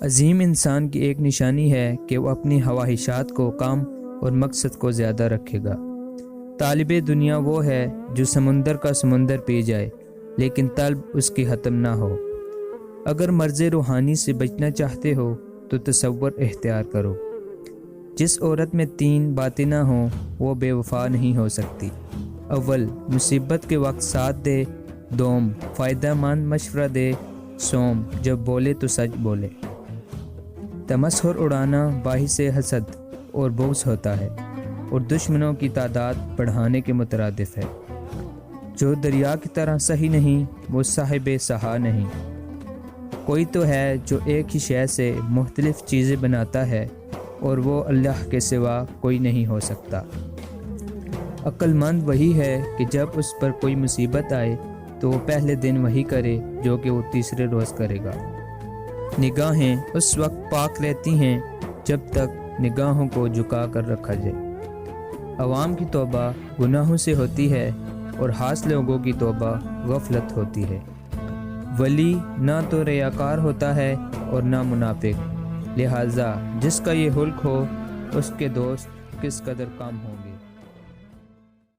عظیم انسان کی ایک نشانی ہے کہ وہ اپنی خواہشات کو کم اور مقصد کو زیادہ رکھے گا۔ طالب دنیا وہ ہے جو سمندر کا سمندر پی جائے لیکن طلب اس کی ختم نہ ہو۔ اگر مرض روحانی سے بچنا چاہتے ہو تو تصور اختیار کرو۔ جس عورت میں 3 باتیں نہ ہوں وہ بے وفا نہیں ہو سکتی۔ اول، مصیبت کے وقت ساتھ دے۔ دوم، فائدہ مند مشورہ دے۔ سوم، جب بولے تو سچ بولے۔ تمسخر اڑانا باعث حسد اور بغض ہوتا ہے اور دشمنوں کی تعداد بڑھانے کے مترادف ہے۔ جو دریا کی طرح صحیح نہیں وہ صاحب سہا نہیں۔ کوئی تو ہے جو ایک ہی شے سے مختلف چیزیں بناتا ہے اور وہ اللہ کے سوا کوئی نہیں ہو سکتا۔ عقل مند وہی ہے کہ جب اس پر کوئی مصیبت آئے تو وہ پہلے دن وہی کرے جو کہ وہ تیسرے روز کرے گا۔ نگاہیں اس وقت پاک رہتی ہیں جب تک نگاہوں کو جھکا کر رکھا جائے۔ عوام کی توبہ گناہوں سے ہوتی ہے اور خاص لوگوں کی توبہ غفلت ہوتی ہے۔ ولی نہ تو ریاکار ہوتا ہے اور نہ منافق، لہٰذا جس کا یہ خلق ہو اس کے دوست کس قدر کم ہوں گے۔